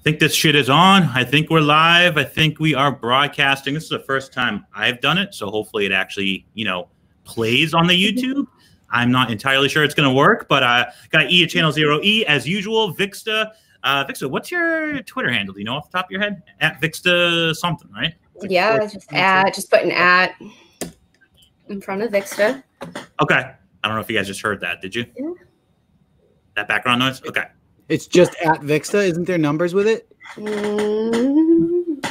think this shit is on. I think we're live. I think we are broadcasting. This is the first time I've done it, so hopefully it actually, plays on the YouTube. I'm not entirely sure it's going to work, but got E at Channel 0E as usual. Vixta, what's your Twitter handle? Do you know off the top of your head? At Vixta something, right? Yeah, just put an at in front of Vixta. Okay. I don't know if you guys just heard that. Did you? Yeah. That background noise? Okay. It's just at Vixta. Isn't there numbers with it?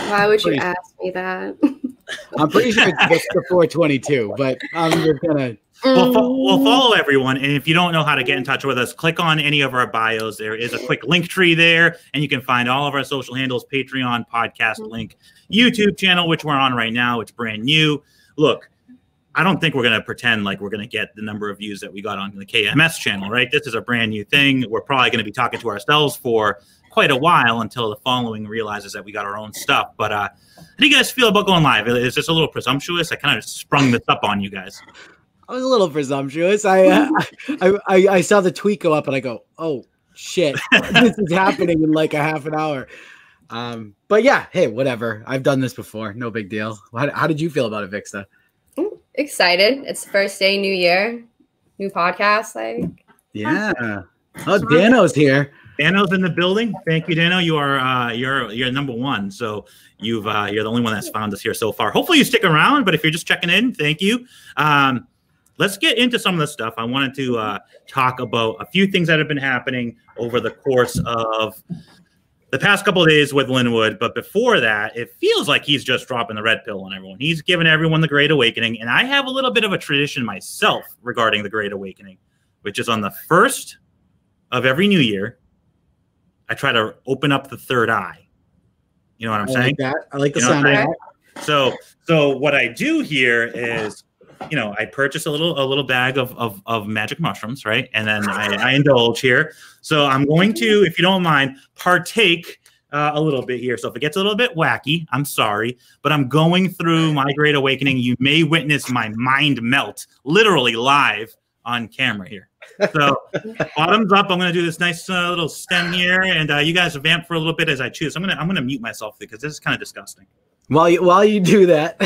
Why would you ask me that? I'm pretty sure it's Vixta 422, but I'm just gonna. We'll follow everyone, and if you don't know how to get in touch with us, click on any of our bios. There is a quick link tree there, and you can find all of our social handles: Patreon, podcast link, YouTube channel, which we're on right now. It's brand new. Look, I don't think we're going to pretend like we're going to get the number of views that we got on the KMS channel, right? This is a brand new thing. We're probably going to be talking to ourselves for quite a while until the following realizes that we got our own stuff. But how do you guys feel about going live? Is this a little presumptuous? I kind of sprung this up on you guys. I was a little presumptuous. I saw the tweet go up and I go, oh, shit, this is happening in like a half an hour. But yeah, hey, whatever. I've done this before. No big deal. How did you feel about it, Vixta? Excited. It's the first day, new year, new podcast. Yeah. Oh, Dano's here. Dano's in the building. Thank you, Dano. You are you're number one. So you're the only one that's found us here so far. Hopefully you stick around, but if you're just checking in, thank you. Let's get into some of the stuff. I wanted to talk about a few things that have been happening over the course of the past couple of days with Linwood. But before that, it feels like he's just dropping the red pill on everyone. He's giving everyone the Great Awakening. And I have a little bit of a tradition myself regarding the Great Awakening, which is on the first of every new year, I try to open up the third eye. You know what I'm saying? Like that. I like the sound of that. So what I do here is, I purchase a little bag of magic mushrooms, right? And then I indulge here. So I'm going to, if you don't mind, partake a little bit here. So if it gets a little bit wacky, I'm sorry, but I'm going through my Great Awakening. You may witness my mind melt, literally live on camera here. So bottoms up. I'm going to do this nice little stem here, and you guys vamp for a little bit as I choose. I'm gonna mute myself because this is kind of disgusting. While you do that,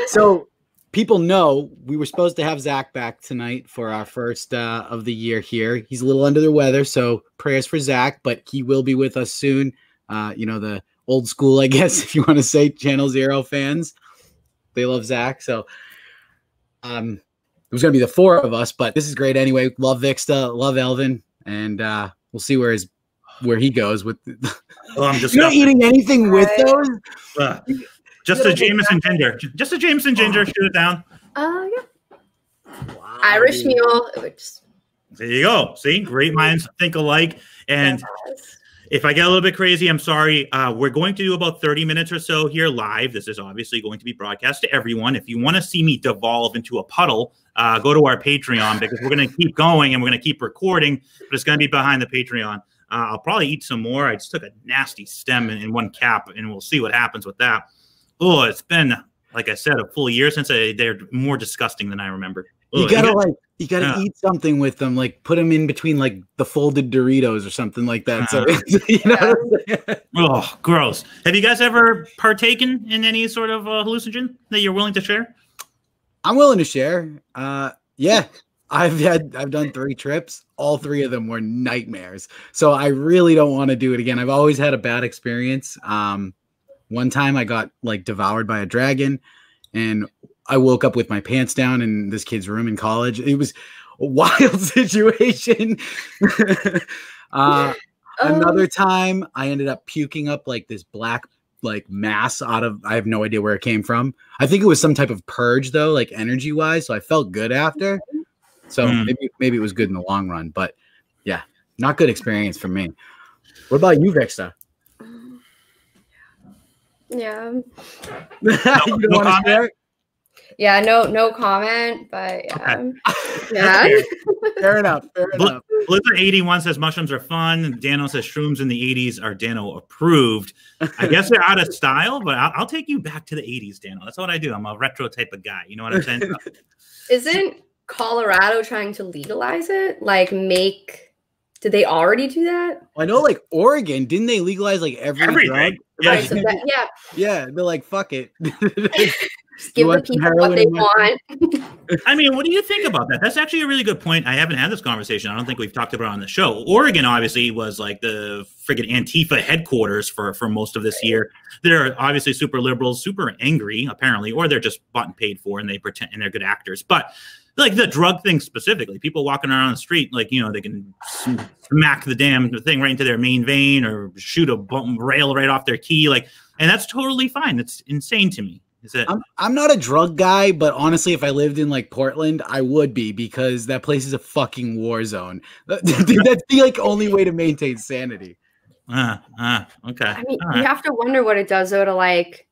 so people know we were supposed to have Zach back tonight for our first of the year here. He's a little under the weather, so prayers for Zach, but he will be with us soon. The old school, I guess, if you want to say, Channel 0 fans, they love Zach. So it was going to be the four of us, but this is great anyway. Love Vixta, love Elvin, and we'll see where he goes with. I'm just not eating anything with those. Just a Jameson ginger. Just a Jameson ginger. Shoot it down. Yeah. Wow. Irish mule. There you go. See, great minds think alike. And if I get a little bit crazy, I'm sorry. We're going to do about 30 minutes or so here live. This is obviously going to be broadcast to everyone. If you want to see me devolve into a puddle, go to our Patreon because we're going to keep going and we're going to keep recording, but it's going to be behind the Patreon. I'll probably eat some more. I just took a nasty stem in one cap, and we'll see what happens with that. Oh, it's been, like I said, a full year since they're more disgusting than I remember. You gotta eat something with them, like put them in between like the folded Doritos or something like that. So Oh, gross. Have you guys ever partaken in any sort of hallucinogen that you're willing to share? I'm willing to share. Yeah, I've done 3 trips. All 3 of them were nightmares. So I really don't want to do it again. I've always had a bad experience. One time I got like devoured by a dragon, and I woke up with my pants down in this kid's room in college. It was a wild situation. Another time I ended up puking up like this black mass out of, I have no idea where it came from. I think it was some type of purge though, like energy wise. So I felt good after. So maybe it was good in the long run, but yeah, not good experience for me. What about you, Vixta? Yeah. You don't want to share? Yeah, no comment, but yeah. Okay. Yeah. Fair enough. Blizzard 81 says mushrooms are fun. Dano says shrooms in the 80s are Dano approved. I guess they're out of style, but I'll take you back to the 80s, Dano. That's what I do. I'm a retro type of guy. You know what I'm saying? Isn't Colorado trying to legalize it? Like make Did they already do that? I know, like Oregon, didn't they legalize like every drug? Right, so Yeah, they're like, fuck it. Just give the people what they want. I mean, what do you think about that? That's actually a really good point. I haven't had this conversation. I don't think we've talked about it on the show. Oregon obviously was like the friggin' Antifa headquarters for most of this year. They're obviously super liberals, super angry, apparently, or they're just bought and paid for and they pretend and they're good actors. But like the drug thing specifically, people walking around the street, like, you know, they can smack the damn thing right into their main vein or shoot a rail right off their key. Like, and that's totally fine. It's insane to me. I'm not a drug guy, but honestly, if I lived in like Portland, I would be, because that place is a fucking war zone. That's the like only way to maintain sanity. Okay. I mean, you have to wonder what it does though to like,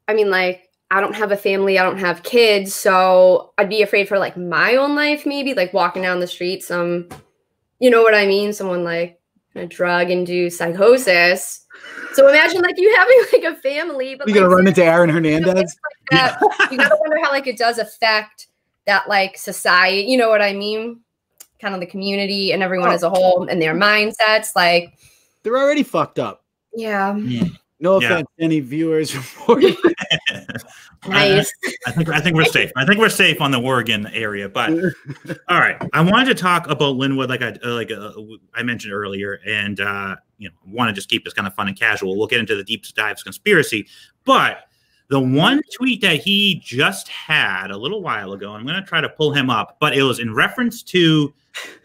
I mean, like, I don't have a family, I don't have kids, so I'd be afraid for like my own life, maybe like walking down the street, you know what I mean? Someone like a drug-induced psychosis. So imagine like you having like a family, but you're gonna run into Aaron Hernandez. Like you gotta wonder how like it does affect that like society, you know what I mean? Kind of the community and everyone as a whole and their mindsets. Like they're already fucked up. Yeah. No offense to any viewers. Nice. I think we're safe. I think we're safe on the Oregon area. But all right, I wanted to talk about Linwood, like I mentioned earlier, and you know, want to just keep this kind of fun and casual. We'll get into the deep dives conspiracy, but the one tweet that he just had a little while ago, I'm going to try to pull him up, but it was in reference to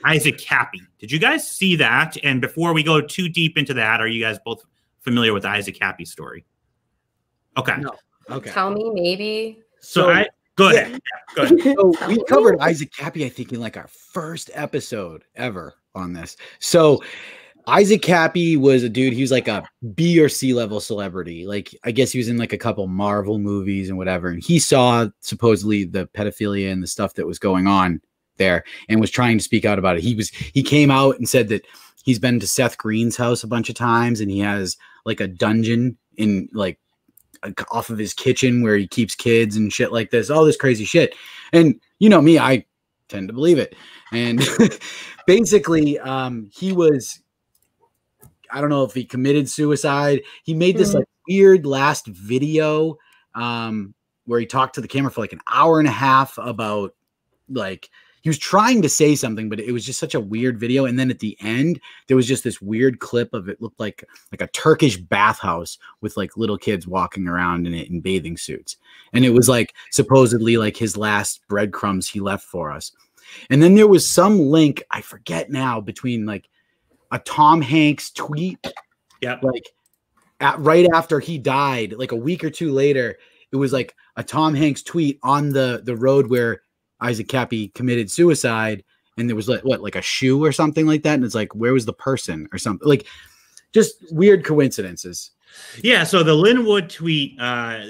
Isaac Cappy. Did you guys see that? And before we go too deep into that, are you guys both familiar with the Isaac Cappy story? Okay. No. Okay. Tell me, maybe. So go ahead. Yeah, go ahead. So we covered Isaac Cappy, I think, in like our first episode ever on this. So Isaac Cappy was a dude. He was like a B or C level celebrity. Like, I guess he was in like a couple Marvel movies and whatever. And he saw supposedly the pedophilia and the stuff that was going on there and was trying to speak out about it. He came out and said that he's been to Seth Green's house a bunch of times and he has like a dungeon in like off of his kitchen where he keeps kids and shit like this, all this crazy shit. And you know me, I tend to believe it. And basically, he was, I don't know if he committed suicide. He made this like weird last video where he talked to the camera for like an hour and a half about like, he was trying to say something, but it was just such a weird video. And then at the end, there was just this weird clip of it looked like a Turkish bathhouse with like little kids walking around in it in bathing suits. And it was like supposedly like his last breadcrumbs he left for us. And then there was some link, I forget now, between like a Tom Hanks tweet. Yeah. Like right after he died, like a week or two later, it was like a Tom Hanks tweet on the road where Isaac Cappy committed suicide, and there was like a shoe or something like that, and it's like, where was the person or something? Like, just weird coincidences. Yeah. So the Linwood tweet, I'm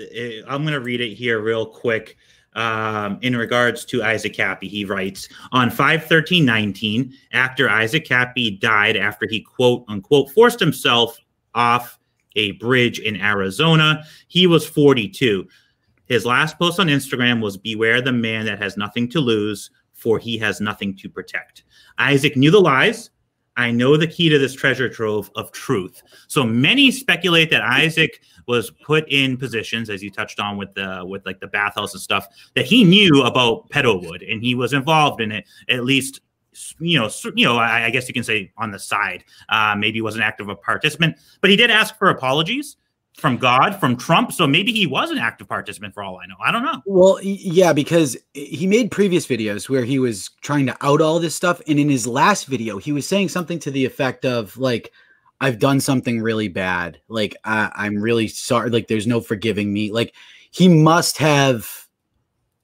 going to read it here real quick. In regards to Isaac Cappy, he writes, on 5/13/19, actor Isaac Cappy died after he quote unquote forced himself off a bridge in Arizona. He was 42. His last post on Instagram was, beware the man that has nothing to lose, for he has nothing to protect. Isaac knew the lies. I know the key to this treasure trove of truth. So many speculate that Isaac was put in positions, as you touched on with like the bathhouse and stuff, that he knew about Pedowood and he was involved in it, at least, I guess you can say on the side. Maybe he wasn't active a participant, but he did ask for apologies from God, from Trump. So maybe he was an active participant for all I know. I don't know. Well, yeah, because he made previous videos where he was trying to out all this stuff. And in his last video, he was saying something to the effect of like, I've done something really bad. Like, I'm really sorry. Like, there's no forgiving me. Like, he must have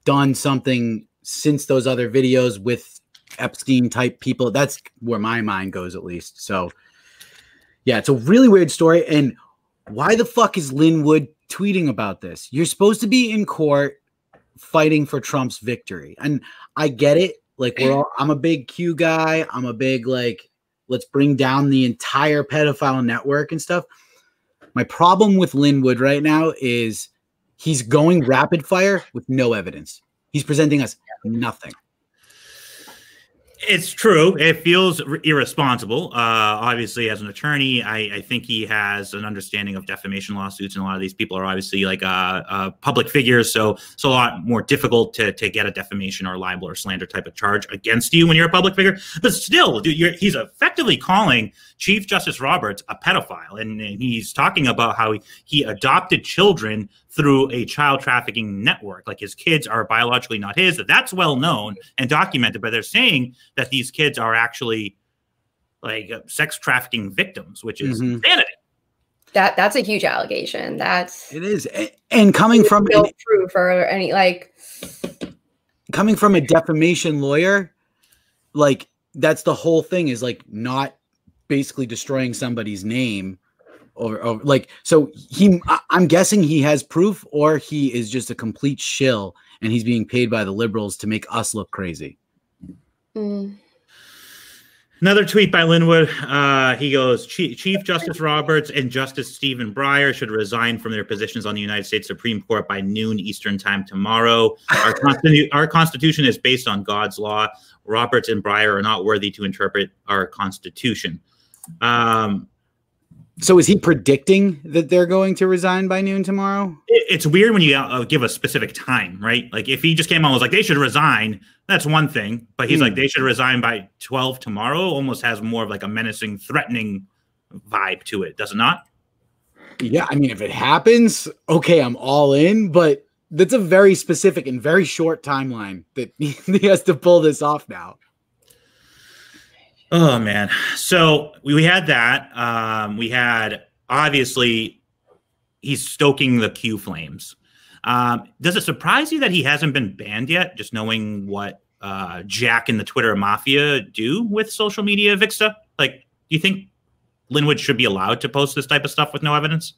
done something since those other videos with Epstein type people. That's where my mind goes, at least. So yeah, it's a really weird story. And why the fuck is Linwood tweeting about this? You're supposed to be in court fighting for Trump's victory. And I get it. Like, I'm a big Q guy. I'm a big, like, let's bring down the entire pedophile network and stuff. My problem with Linwood right now is he's going rapid fire with no evidence. He's presenting us nothing. It's true. It feels irresponsible. Obviously, as an attorney, I think he has an understanding of defamation lawsuits, and a lot of these people are obviously like public figures, so it's a lot more difficult to get a defamation or libel or slander type of charge against you when you're a public figure. But still, dude, he's effectively calling Chief Justice Roberts a pedophile, and he's talking about how he adopted children through a child trafficking network. Like his kids are biologically not his. That's well known and documented, but they're saying that these kids are actually like sex trafficking victims, which is insanity. That's a huge allegation. It is. And coming from no proof or any coming from a defamation lawyer, like that's the whole thing, is like not basically destroying somebody's name. Or like, so I'm guessing he has proof, or he is just a complete shill and he's being paid by the liberals to make us look crazy. Another tweet by Linwood. He goes, Chief Justice Roberts and Justice Stephen Breyer should resign from their positions on the United States Supreme Court by noon Eastern time tomorrow. Our Constitution is based on God's law. Roberts and Breyer are not worthy to interpret our Constitution. So is he predicting that they're going to resign by noon tomorrow? It's weird when you give a specific time, right? Like if he just came out and was like, they should resign, that's one thing. But he's like, they should resign by 12 tomorrow, almost has more of like a menacing, threatening vibe to it, does it not? Yeah, I mean, if it happens, okay, I'm all in. But that's a very specific and very short timeline that he has to pull this off now. Oh, man. So we had that. We had, obviously, he's stoking the Q flames. Does it surprise you that he hasn't been banned yet, just knowing what Jack and the Twitter mafia do with social media, Vixta? Like, do you think Linwood should be allowed to post this type of stuff with no evidence?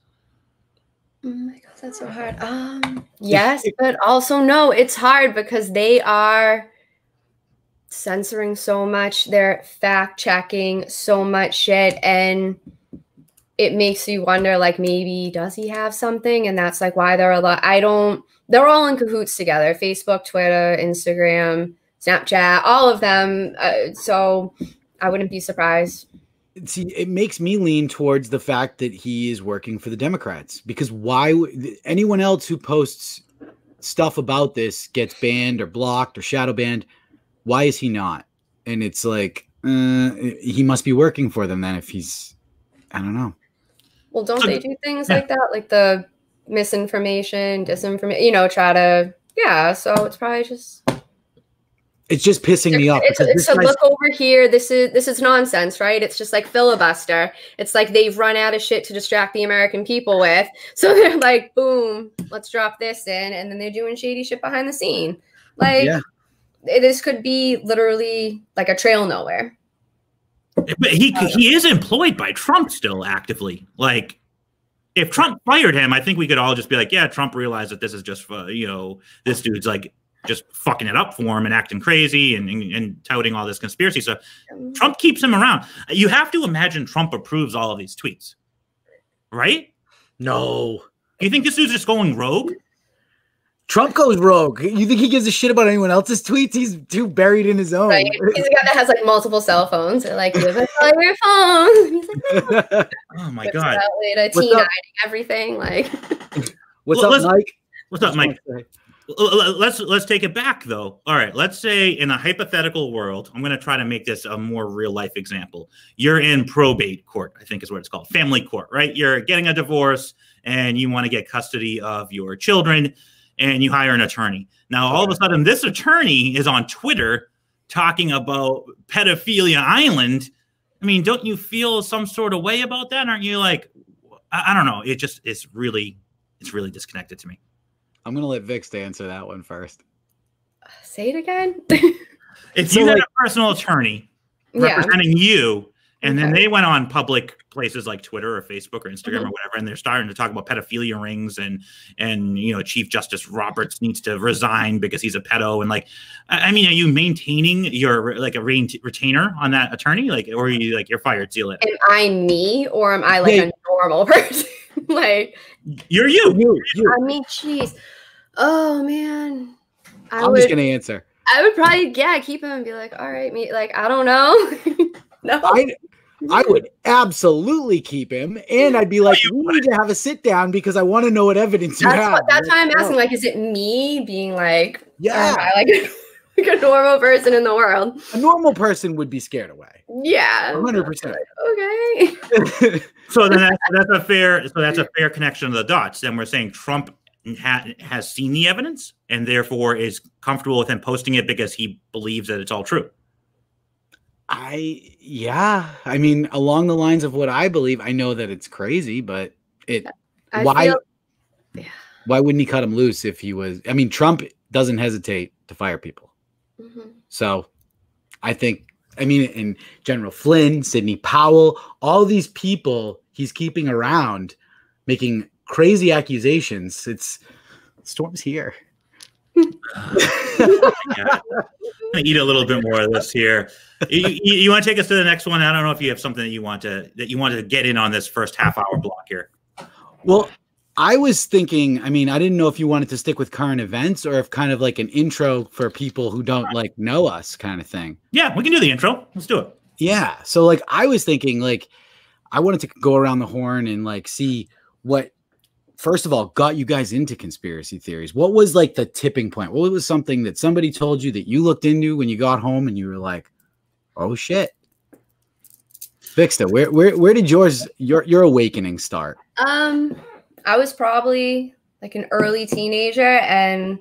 Oh, my God, that's so hard. Yes, but also no. It's hard because they are censoring so much, they're fact checking so much shit, and it makes you wonder, like, maybe does he have something, and that's like why they're they're all in cahoots together, Facebook, Twitter, Instagram, Snapchat, all of them, so I wouldn't be surprised. See, it makes me lean towards the fact that he is working for the Democrats, because why anyone else who posts stuff about this gets banned or blocked or shadow banned? Why is he not? And it's like, he must be working for them then if he's, I don't know. Well, don't they do things like that? Like the misinformation, disinformation, try to, so it's probably just. It's just pissing me off. It's a look over here. This is nonsense, right? It's just like filibuster. It's like they've run out of shit to distract the American people with. So they're like, boom, let's drop this in. And then they're doing shady shit behind the scene. Like, this could be literally like a trail nowhere. But he is employed by Trump still actively. Like, if Trump fired him, I think we could all just be like, yeah, Trump realized that this is just, this dude's like just fucking it up for him and acting crazy and touting all this conspiracy stuff. Trump keeps him around. You have to imagine Trump approves all of these tweets, right? No. You think this dude's just going rogue? Trump goes rogue. You think he gives a shit about anyone else's tweets? He's too buried in his own. Right. He's a guy that has like multiple cell phones. They're like, live on your phone. He's like, no. Oh my God. A teen hiding everything. Like, what's up, Mike? What's up, Mike? Let's take it back though. All right, let's say in a hypothetical world, I'm going to try to make this a more real life example. You're in probate court, I think is what it's called, family court, right? You're getting a divorce and you want to get custody of your children, and you hire an attorney. Now, all of a sudden, this attorney is on Twitter talking about pedophilia island. I mean, don't you feel some sort of way about that? Aren't you like, I don't know. It's really disconnected to me. I'm going to let Vix answer that one first. Say it again. If you had a personal attorney representing you, and then they went on public places like Twitter or Facebook or Instagram or whatever, and they're starting to talk about pedophilia rings and Chief Justice Roberts needs to resign because he's a pedo, and like, I mean, are you maintaining your like a retainer on that attorney, like, or are you like you're fired, see you later? Am I me, or am I like a normal person? Like, you're you. I mean, jeez. Oh man, I'm just gonna answer. I would probably, keep him and be like, all right, me, like, I don't know. No. I would absolutely keep him, and I'd be like, we need to have a sit down because I want to know what evidence you have. That's why I'm asking, like, is it me being like, yeah, like a normal person in the world? A normal person would be scared away. Yeah, 100%. Okay. So then that's a fair connection of the dots. Then we're saying Trump has seen the evidence and therefore is comfortable with him posting it because he believes that it's all true. I mean, along the lines of what I believe, I know that it's crazy, but why wouldn't he cut him loose if he was? I mean, Trump doesn't hesitate to fire people. Mm-hmm. So I think, in General Flynn, Sidney Powell, all these people he's keeping around making crazy accusations. Storm's here. I'm gonna eat a little bit more of this here. You want to take us to the next one? I don't know if you have something that you want to get in on this first half-hour block here. Well, I was thinking, I didn't know if you wanted to stick with current events or if kind of like an intro for people who don't like know us kind of thing. Yeah, we can do the intro. Let's do it. Yeah. So like I was thinking like I wanted to go around the horn and like see what, first of all, got you guys into conspiracy theories. What was like the tipping point? What was something that somebody told you that you looked into when you got home and you were like, oh shit. Vixta, where did your awakening start? I was probably like an early teenager and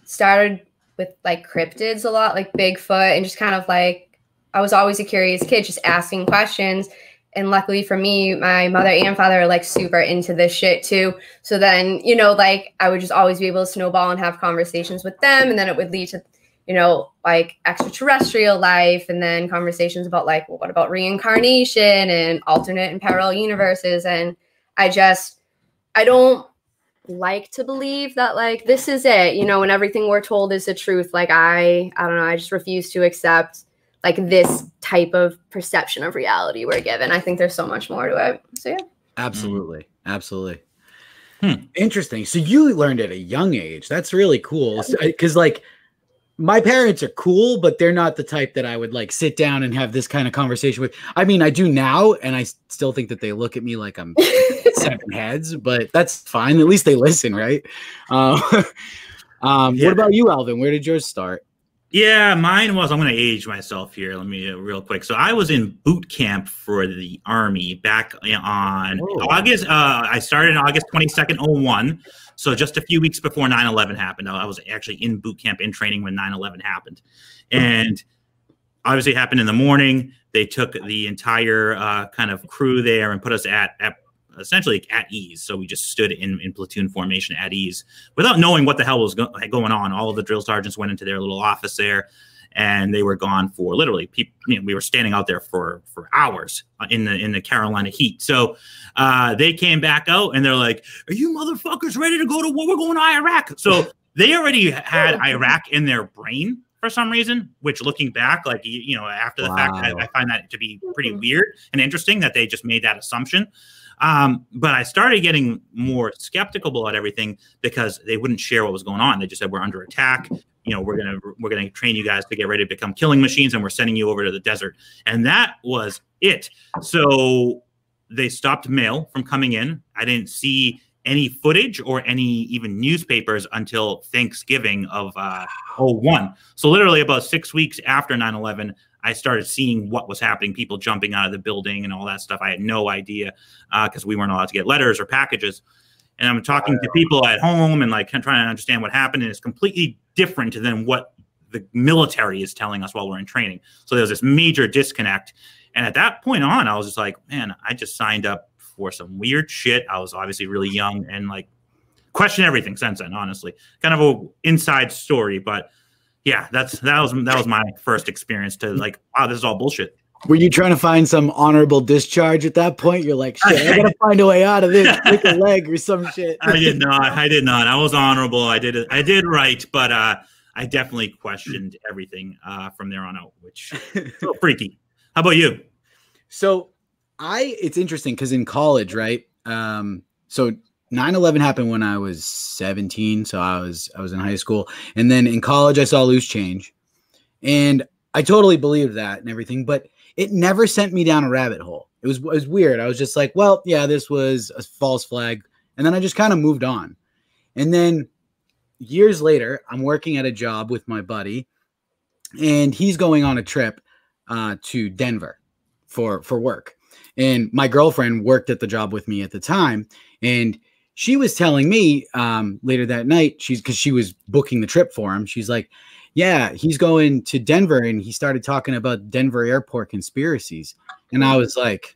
started with like cryptids a lot, like Bigfoot, and just kind of like, I was always a curious kid, just asking questions. And luckily for me, my mother and father are like super into this shit too. So then, like I would just always be able to snowball and have conversations with them. And then it would lead to, like extraterrestrial life, and then conversations about like, well, what about reincarnation and alternate and parallel universes? And I don't like to believe that like this is it, and everything we're told is the truth. Like I don't know, I just refuse to accept like this type of perception of reality we're given. I think there's so much more to it. So yeah. Absolutely. Interesting. So you learned at a young age. That's really cool. Because like my parents are cool, but they're not the type that I would like sit down and have this kind of conversation with. I mean, I do now, and I still think that they look at me like I'm seven heads, but that's fine. At least they listen, right? What about you, Alvin? Where did yours start? Yeah, mine was, I'm going to age myself here. Let me real quick. So I was in boot camp for the Army back on August. I started on August 22nd, 01. So just a few weeks before 9/11 happened. I was actually in boot camp in training when 9/11 happened. And obviously it happened in the morning. They took the entire kind of crew there and put us at essentially at ease. So we just stood in platoon formation at ease without knowing what the hell was going on. All of the drill sergeants went into their little office there, and they were gone for literally we were standing out there for hours in the Carolina heat. So they came back out and they're like, are you motherfuckers ready to go to war? We're going to Iraq. So they already had Iraq in their brain for some reason, which looking back, like, after the fact, I find that to be pretty weird and interesting that they just made that assumption. But I started getting more skeptical about everything because they wouldn't share what was going on. They just said, we're under attack. We're going to train you guys to get ready to become killing machines, and we're sending you over to the desert. And that was it. So they stopped mail from coming in. I didn't see any footage or any even newspapers until Thanksgiving of 01. So literally about 6 weeks after 9/11, I started seeing what was happening, people jumping out of the building and all that stuff. I had no idea because we weren't allowed to get letters or packages. And I'm talking to people at home and like trying to understand what happened. And it's completely different than what the military is telling us while we're in training. So there was this major disconnect. And at that point on, I was just like, man, I just signed up for some weird shit. I was obviously really young and like questioned everything since then, honestly. Kind of a inside story, but yeah, that was my first experience to like, wow, this is all bullshit. Were you trying to find some honorable discharge at that point? You're like, shit, I gotta find a way out of this, break a leg or some shit. I did not. I was honorable. I did right, but I definitely questioned everything from there on out, which is a little freaky. How about you? So it's interesting because in college, right? So 9/11 happened when I was 17, so I was in high school, and then in college I saw Loose Change, and I totally believed that and everything, but it never sent me down a rabbit hole. It was weird. I was just like, well, yeah, this was a false flag, and then I just kind of moved on. And then years later, I'm working at a job with my buddy, and he's going on a trip to Denver for work, and my girlfriend worked at the job with me at the time, and she was telling me later that night, because she was booking the trip for him. She's like, yeah, he's going to Denver. And he started talking about Denver airport conspiracies. And I was like,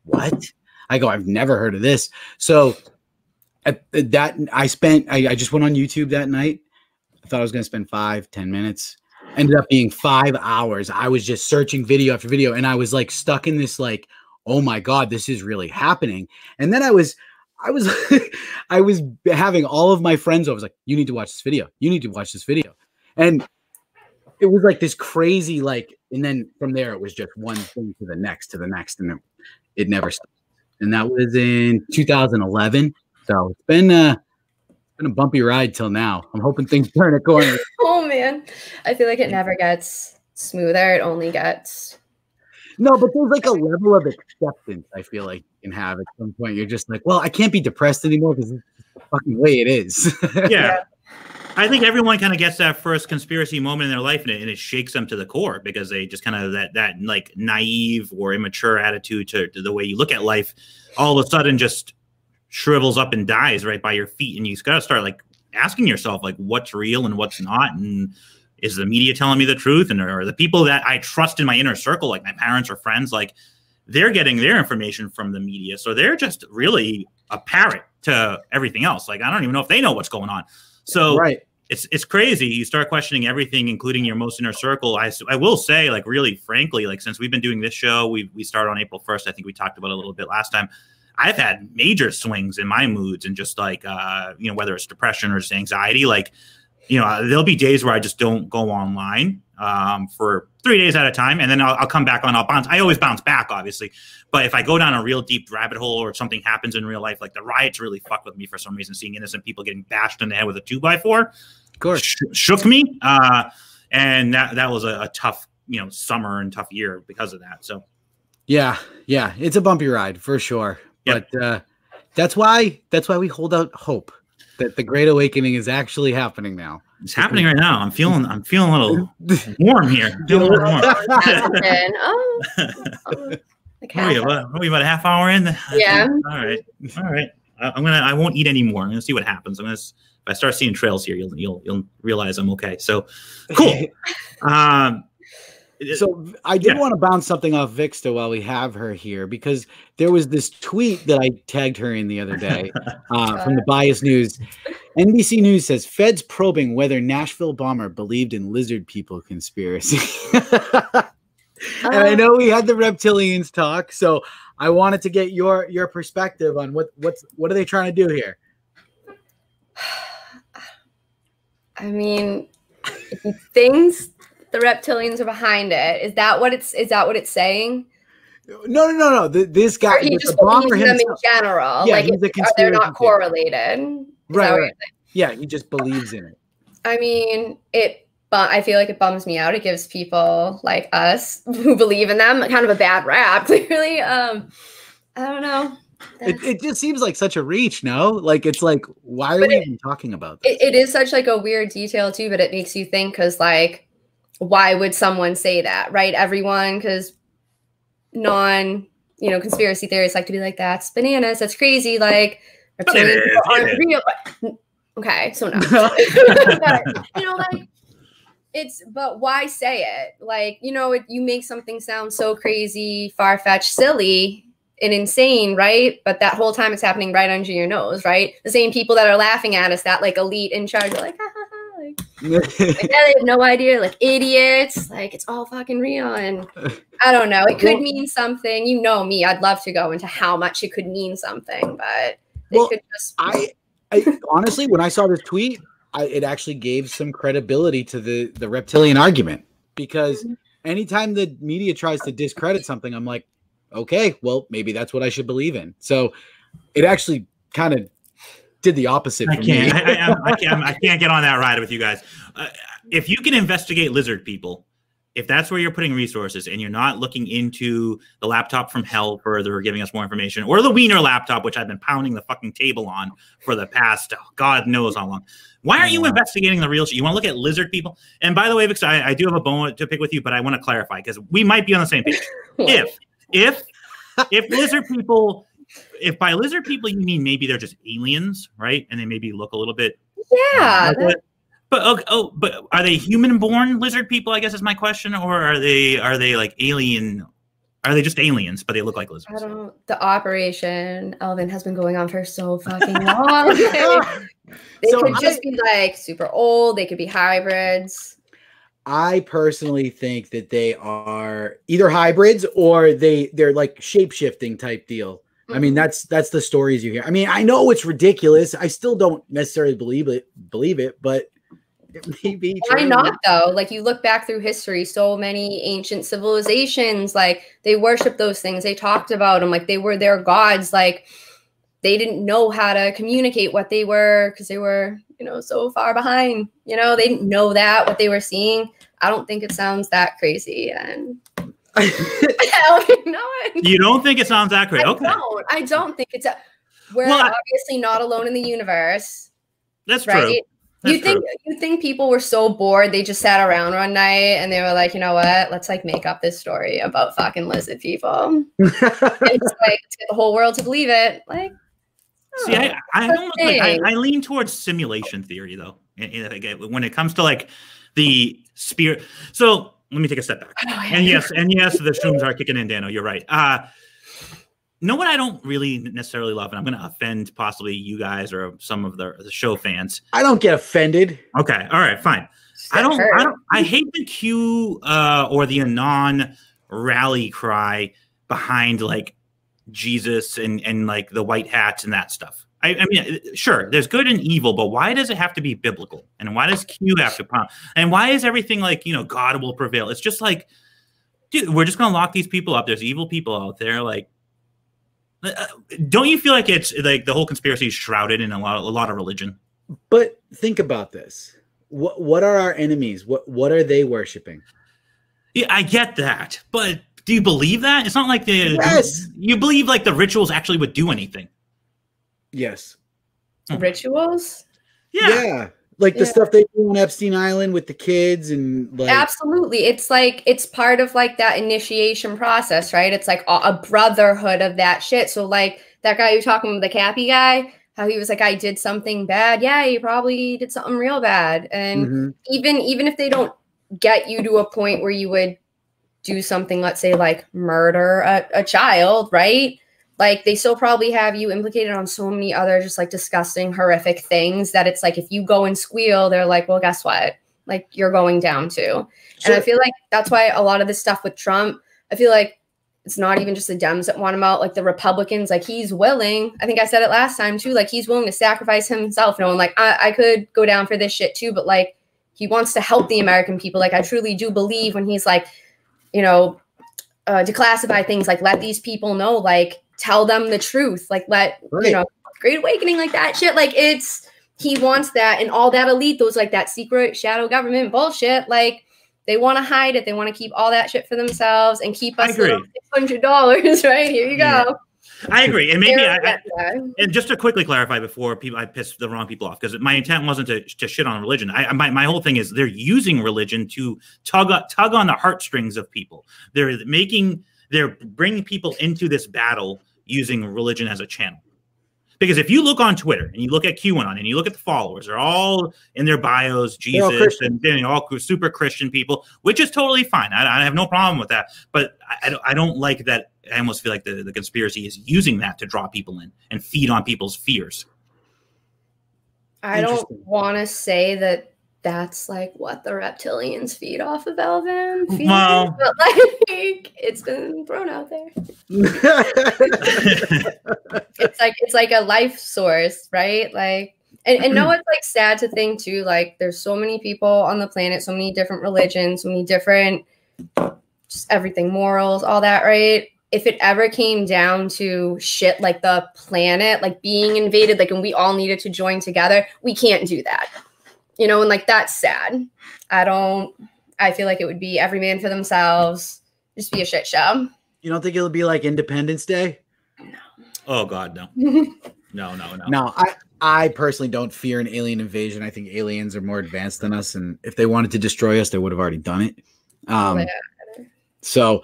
what? I go, I've never heard of this. So I just went on YouTube that night. I thought I was going to spend 5-10 minutes. Ended up being 5 hours. I was just searching video after video. And I was like stuck in this like, oh my God, this is really happening. And then I was I was having all of my friends over. I was like, you need to watch this video. You need to watch this video. And it was like this crazy, like, and then from there, it was just one thing to the next, and it never stopped. And that was in 2011. So it's been a bumpy ride till now. I'm hoping things turn a corner. Oh man. I feel like it never gets smoother. It only gets. No, but there's like a level of acceptance I feel like you can have at some point. You're just like, well, I can't be depressed anymore because it's the fucking way it is. Yeah. I think everyone kind of gets that first conspiracy moment in their life, and it shakes them to the core because they just kind of that like naive or immature attitude to the way you look at life all of a sudden just shrivels up and dies right by your feet. And you got to start like asking yourself like what's real and what's not, and is the media telling me the truth? And are the people that I trust in my inner circle, like my parents or friends, like they're getting their information from the media. So they're just really a parrot to everything else. Like, I don't even know if they know what's going on. So right. It's crazy. You start questioning everything, including your most inner circle. I will say, like, really frankly, like since we've been doing this show, we started on April 1st. I think we talked about it a little bit last time. I've had major swings in my moods and just like, whether it's depression or just anxiety, like, there'll be days where I just don't go online for 3 days at a time. And then I'll come back on, I'll bounce. I always bounce back, obviously. But if I go down a real deep rabbit hole or something happens in real life, like the riots really fuck with me for some reason, seeing innocent people getting bashed in the head with a 2x4, of course, shook me. And that was a tough, summer and tough year because of that. So, yeah, it's a bumpy ride for sure. Yep. But that's why we hold out hope that the Great Awakening is actually happening now. It's happening right now. I'm feeling a little warm here. Feeling a little warm. Are we about a half hour in? Yeah. All right. I won't eat anymore. I'm gonna see what happens. If I start seeing trails here, you'll realize I'm okay. So cool. So I did want to bounce something off Vixta while we have her here, because there was this tweet that I tagged her in the other day from the Bias News. NBC News says feds probing whether Nashville bomber believed in lizard people conspiracy. And I know we had the reptilians talk, so I wanted to get your perspective on what are they trying to do here? I mean, if he thinks the reptilians are behind it, is that what it's saying? No. This guy, or he just the bomber believes them in himself. general. Yeah, like they're not correlated. Right. Yeah, he just believes in it. I mean, I feel like it bums me out. It gives people like us who believe in them kind of a bad rap. Clearly, I don't know. It just seems like such a reach, no? Like, it's like, why are we even talking about this? It is such like a weird detail too, but it makes you think, because like, why would someone say that, right? Everyone, because conspiracy theorists like to be like, that's bananas, that's crazy, like reptilians aren't real. Okay, so no. But why say it? Like, you make something sound so crazy, far-fetched, silly, and insane, right? But that whole time it's happening right under your nose, right? The same people that are laughing at us, that like elite in charge, are like, ha ha ha, like they have no idea, like idiots, like it's all fucking real. And I don't know, it could mean something. Me, I'd love to go into how much it could mean something, but could just. I honestly, when I saw this tweet, it actually gave some credibility to the reptilian argument, because anytime the media tries to discredit something, I'm like, okay, well, maybe that's what I should believe in. So it actually kind of did the opposite for me. I can't get on that ride with you guys. If you can investigate lizard people, if that's where you're putting resources and you're not looking into the laptop from hell further, giving us more information, or the Wiener laptop, which I've been pounding the fucking table on for the past, God knows how long. Why aren't you investigating the real shit? You want to look at lizard people? And by the way, because I do have a bone to pick with you, but I want to clarify because we might be on the same page. If lizard people, if by lizard people you mean maybe they're just aliens, right? And they maybe look a little bit. Yeah. But are they human-born lizard people? I guess is my question, or are they like alien? Are they just aliens, but they look like lizards? I don't. The Operation Elvin has been going on for so fucking long. They could just be like super old. They could be hybrids. I personally think that they are either hybrids or they're like shape-shifting type deal. I mean, that's the stories you hear. I mean, I know it's ridiculous. I still don't necessarily believe it, but maybe. Why not though? Like you look back through history, so many ancient civilizations, like they worship those things. They talked about them like they were their gods. Like they didn't know how to communicate what they were because they were, so far behind. They didn't know that what they were seeing. I don't think it sounds that crazy. And you don't think it sounds that crazy? Okay. I don't think it's. We're obviously not alone in the universe. That's right? True. You think people were so bored they just sat around one night and they were like, you know what? Let's like make up this story about fucking lizard people. And just like to get the whole world to believe it. Like, see, I lean towards simulation theory though. When it comes to like the spirit. So let me take a step back. And yes, the shrooms are kicking in, Dano. You're right. Know what I don't really necessarily love, and I'm going to offend possibly you guys or some of the show fans. I don't get offended. Okay, all right, fine. I hate the Q or the Anon rally cry behind like Jesus and like the white hats and that stuff. I mean, sure, there's good and evil, but why does it have to be biblical? And why does Q have to and why is everything like, God will prevail? It's just like, dude, we're just going to lock these people up. There's evil people out there. Like, don't you feel like it's like the whole conspiracy is shrouded in a lot of religion? But think about this. What are our enemies? What are they worshiping? Yeah, I get that. But do you believe that? It's not like you believe like the rituals actually would do anything. Yes. Rituals? Yeah. Like the stuff they do on Epstein Island with the kids and like. Absolutely. It's like, it's part of like that initiation process, right? It's like a brotherhood of that shit. So like that guy you're talking about, the Cappy guy, how he was like, I did something bad. Yeah, you probably did something real bad. And even if they don't get you to a point where you would do something, let's say like murder a child, right? Like they still probably have you implicated on so many other just like disgusting, horrific things that it's like if you go and squeal, they're like, well, guess what? Like you're going down too. And I feel like that's why a lot of this stuff with Trump, I feel like it's not even just the Dems that want him out, like the Republicans, like he's willing. I think I said it last time too, like he's willing to sacrifice himself, knowing like I could go down for this shit too, but like he wants to help the American people. Like I truly do believe when he's like, declassify things, like let these people know, like tell them the truth, like Great Awakening, like that shit, like he wants that. And all that elite, those like that secret shadow government bullshit, like they want to hide it, they want to keep all that shit for themselves and keep us $600, right? Here you go. I agree. And maybe and just to quickly clarify before I piss the wrong people off, because my intent wasn't to shit on religion. My whole thing is they're using religion to tug on the heartstrings of people. They're bringing people into this battle using religion as a channel. Because if you look on Twitter and you look at QAnon and you look at the followers, they're all in their bios, Jesus, and they're all super Christian people, which is totally fine. I have no problem with that. But I don't like that. I almost feel like the conspiracy is using that to draw people in and feed on people's fears. I don't want to say that that's like what the reptilians feed off of Elvin. Well, but like it's been thrown out there. it's like a life source, right? Like, and no, it's like sad to think too. Like, there's so many people on the planet, so many different religions, so many different, just everything, morals, all that, right? if it ever came down to shit, like the planet, like being invaded, like, and we all needed to join together, we can't do that, you know, and like, that's sad. I feel like it would be every man for themselves, just be a shit show. You don't think it'll be like Independence Day? No. Oh God, no. No. No, I personally don't fear an alien invasion. I think aliens are more advanced than us, and if they wanted to destroy us, they would have already done it. So,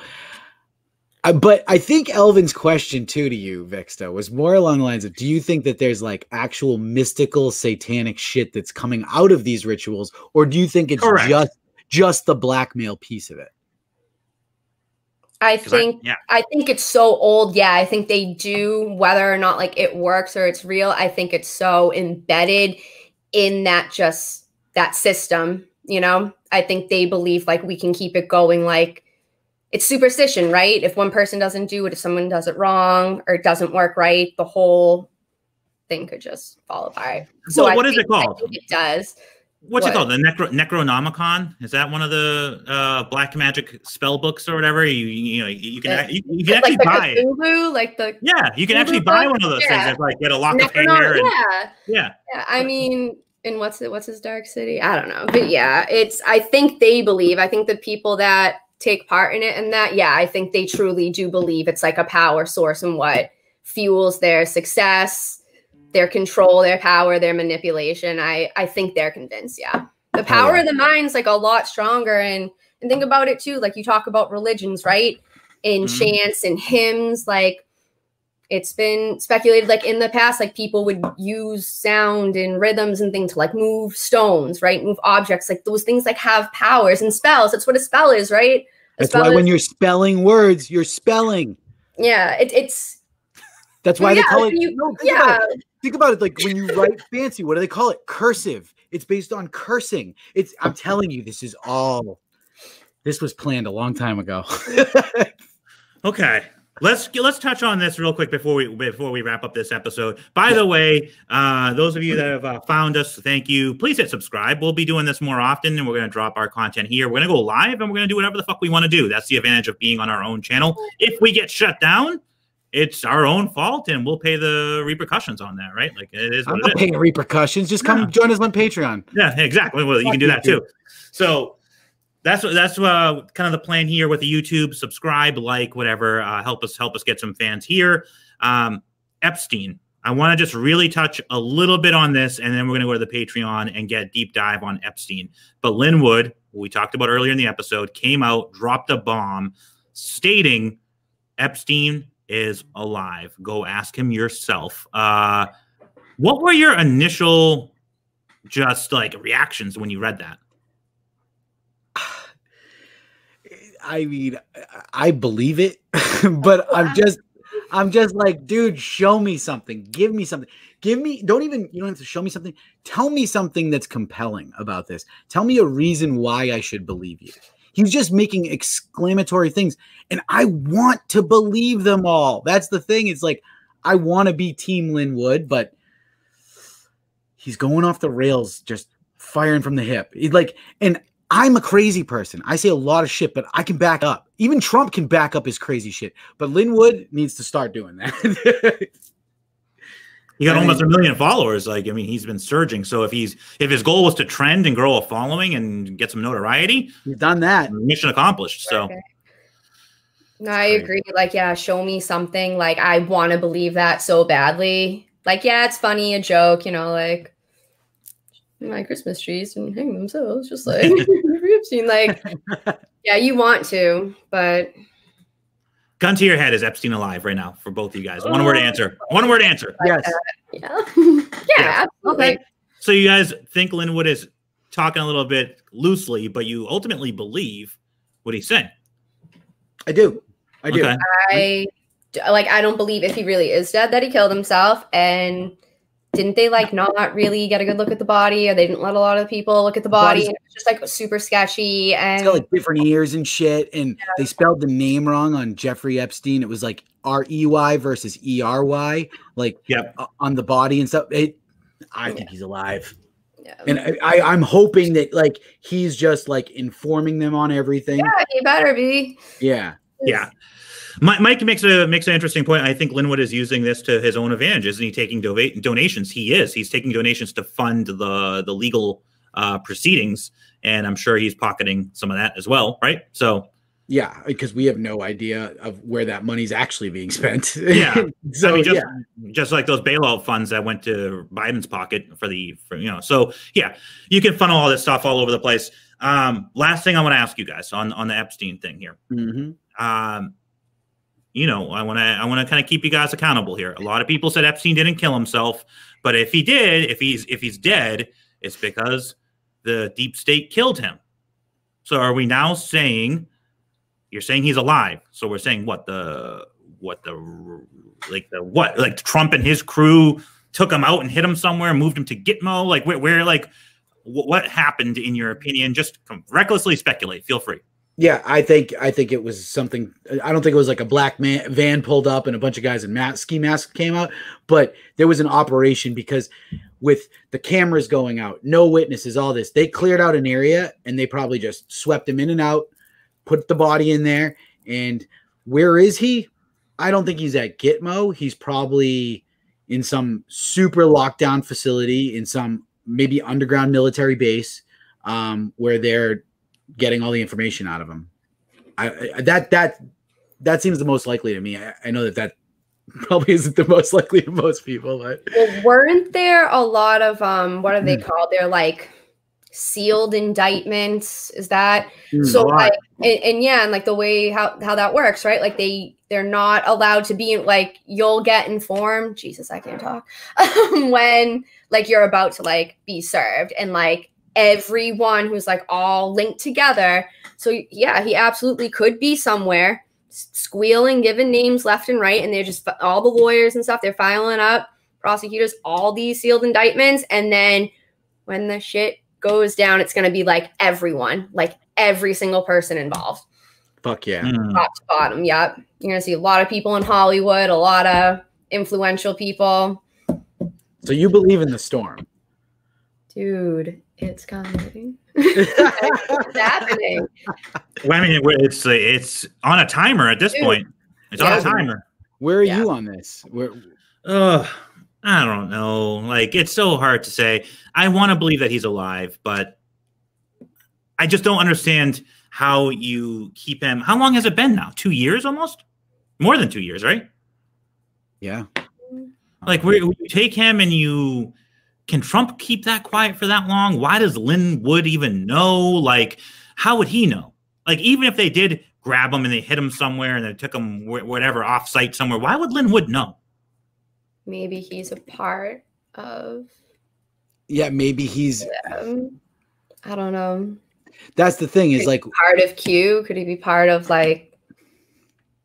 but I think Elvin's question too to you, Vixta, was more along the lines of, do you think that there's like actual mystical satanic shit that's coming out of these rituals, or do you think it's just the blackmail piece of it? I think it's so old. Yeah, I think they do, whether or not like it works or it's real. I think it's so embedded in that system, you know. I think they believe like we can keep it going. Like it's superstition, right? If one person doesn't do it, if someone does it wrong or it doesn't work right, the whole thing could just fall apart. So what is it called? I think it does. What's it called? The Necronomicon? Is that one of the black magic spell books or whatever? You can actually buy it. You can actually buy one of those things. That's like get a lock of hair. Yeah. I mean, and what's his Dark City? I don't know, but yeah, I think they believe. I think the people that take part in it and that, I think they truly do believe it's like a power source and what fuels their success, their control, their power, their manipulation. I think they're convinced. Yeah. The power of the mind's like a lot stronger. And think about it too. Like you talk about religions, right? In chants and hymns, like it's been speculated, like in the past, like people would use sound and rhythms and things to like move stones, right? Move objects, like those things like have powers and spells. That's what a spell is, right? That's why when you're spelling words, you're spelling. Yeah. That's why they call it. Think about it, like when you write fancy, what do they call it? Cursive. It's based on cursing. I'm telling you, this was planned a long time ago. Okay. Let's touch on this real quick before we wrap up this episode. By the way, those of you that have found us, thank you. Please hit subscribe. We'll be doing this more often, and we're going to drop our content here. We're going to go live, and we're going to do whatever the fuck we want to do. That's the advantage of being on our own channel. If we get shut down, it's our own fault, and we'll pay the repercussions on that, right? Like it is. I'm not paying repercussions. Just come join us on Patreon. Yeah, exactly. Well, you can do that too. So that's kind of the plan here with the YouTube. Subscribe, like, whatever. Help us get some fans here. Epstein. I want to just really touch a little bit on this, and then we're going to go to the Patreon and get deep dive on Epstein. But Linwood, who we talked about earlier in the episode, came out, dropped a bomb, stating Epstein is alive. Go ask him yourself. What were your initial just like reactions when you read that? I mean, I believe it, but I'm just like, dude, show me something. Give me something. You don't have to show me something. Tell me something that's compelling about this. Tell me a reason why I should believe you. He's just making exclamatory things, and I want to believe them all. That's the thing. It's like, I want to be Team Linwood, but he's going off the rails, just firing from the hip. And I'm a crazy person. I say a lot of shit, but I can back up. Even Trump can back up his crazy shit, but Linwood needs to start doing that. He got almost 1 million followers. Like, I mean, he's been surging. So if his goal was to trend and grow a following and get some notoriety, he's done that. Mission accomplished. So, no, I agree. Like, yeah, show me something. Like, I want to believe that so badly. Like, yeah, it's funny, a joke, you know, like my Christmas trees and hang themselves, just like Epstein. Like, yeah, you want to, but. Gun to your head, is Epstein alive right now for both of you guys? One word answer. One word answer. Yes. Yeah. Yeah, absolutely. Okay. So you guys think Linwood is talking a little bit loosely, but you ultimately believe what he's saying. I do. Okay. I don't believe if he really is dead that he killed himself. And didn't they like not really get a good look at the body, or they didn't let a lot of people look at the body? And it was just like super sketchy, and it's got like different ears and shit. And they spelled the name wrong on Jeffrey Epstein. It was like R-E-Y versus E-R-Y, like on the body and stuff. I think he's alive. Yeah. And I'm hoping that like he's just like informing them on everything. Yeah, he better be. Yeah. Yeah. Mike makes an interesting point. I think Linwood is using this to his own advantage. Isn't he taking donations? He is. He's taking donations to fund the legal proceedings, and I'm sure he's pocketing some of that as well, right? So yeah, because we have no idea of where that money's actually being spent. Yeah, so I mean, just like those bailout funds that went to Biden's pocket for So yeah, you can funnel all this stuff all over the place. Last thing I want to ask you guys on the Epstein thing here. Mm-hmm. I want to kind of keep you guys accountable here. A lot of people said Epstein didn't kill himself, but if he did, if he's dead, it's because the deep state killed him. So are we now saying you're saying he's alive? So we're saying what Trump and his crew took him out and hit him somewhere and moved him to Gitmo? Like where what happened in your opinion? Just recklessly speculate. Feel free. Yeah, I think it was something. I don't think it was like a black van pulled up and a bunch of guys in ski masks came out, but there was an operation because with the cameras going out, no witnesses, all this, they cleared out an area and they probably just swept him in and out, put the body in there. And where is he? I don't think he's at Gitmo. He's probably in some super lockdown facility in some maybe underground military base where they're getting all the information out of him. That seems the most likely to me. I know that probably isn't the most likely to most people, but weren't there a lot of what are they called? They're like sealed indictments. Is that so? Like, and yeah, and like the way how that works, right? Like they're not allowed to be like, you'll get informed. Jesus, I can't talk. When like you're about to like be served, and like everyone who's like all linked together. So yeah, he absolutely could be somewhere squealing, giving names left and right, and they're just all the lawyers and stuff, they're filing up, prosecutors, all these sealed indictments, and then when the shit goes down, it's going to be like everyone, like every single person involved. Fuck yeah. Top to bottom. Yep. You're going to see a lot of people in Hollywood, a lot of influential people. So you believe in the storm? Dude, it's coming. It's happening. Well, I mean, it's on a timer at this point. It's on a timer. Where are you on this? I don't know. Like, it's so hard to say. I want to believe that he's alive, but I just don't understand how you keep him. How long has it been now? 2 years almost? More than 2 years, right? Yeah. Like, where you take him and you... Can Trump keep that quiet for that long? Why does Linwood even know? Like, how would he know? Like, even if they did grab him and they hit him somewhere and they took him whatever off-site somewhere, why would Linwood know? Maybe he's a part of... Yeah, maybe he's... I don't know. That's the thing is like... Part of Q? Could he be part of like...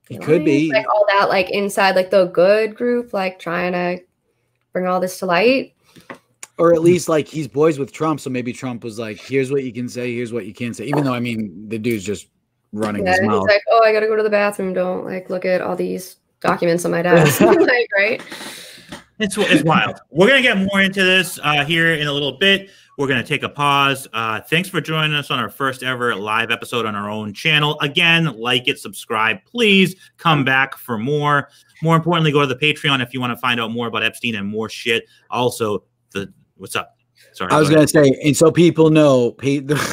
He could be. Like all that like inside like the good group, like trying to bring all this to light? Or at least like he's boys with Trump, so maybe Trump was like, "Here's what you can say, here's what you can't say." Even though I mean, the dude's just running his mouth. He's like, "Oh, I gotta go to the bathroom. Don't like look at all these documents on my desk." Like, right? It's wild. We're gonna get more into this here in a little bit. We're gonna take a pause. Thanks for joining us on our first ever live episode on our own channel. Again, like it, subscribe, please. Come back for more. More importantly, go to the Patreon if you want to find out more about Epstein and more shit. Also, what's up? Sorry, I was going to say, and so people know,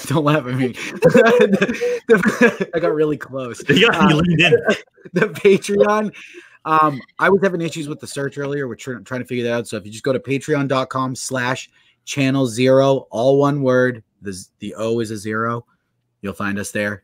don't laugh at me. I got really close. You leaned in. The Patreon. I was having issues with the search earlier. We're trying to figure that out. So if you just go to patreon.com/channel0, all one word, the O is a 0, you'll find us there.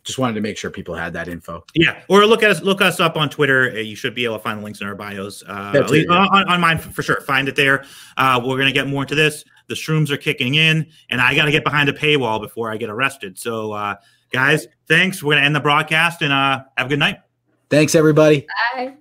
Just wanted to make sure people had that info. Yeah, or look us up on Twitter. You should be able to find the links in our bios. At least on mine for sure. Find it there. We're gonna get more into this. The shrooms are kicking in, and I got to get behind a paywall before I get arrested. So, guys, thanks. We're gonna end the broadcast and have a good night. Thanks, everybody. Bye.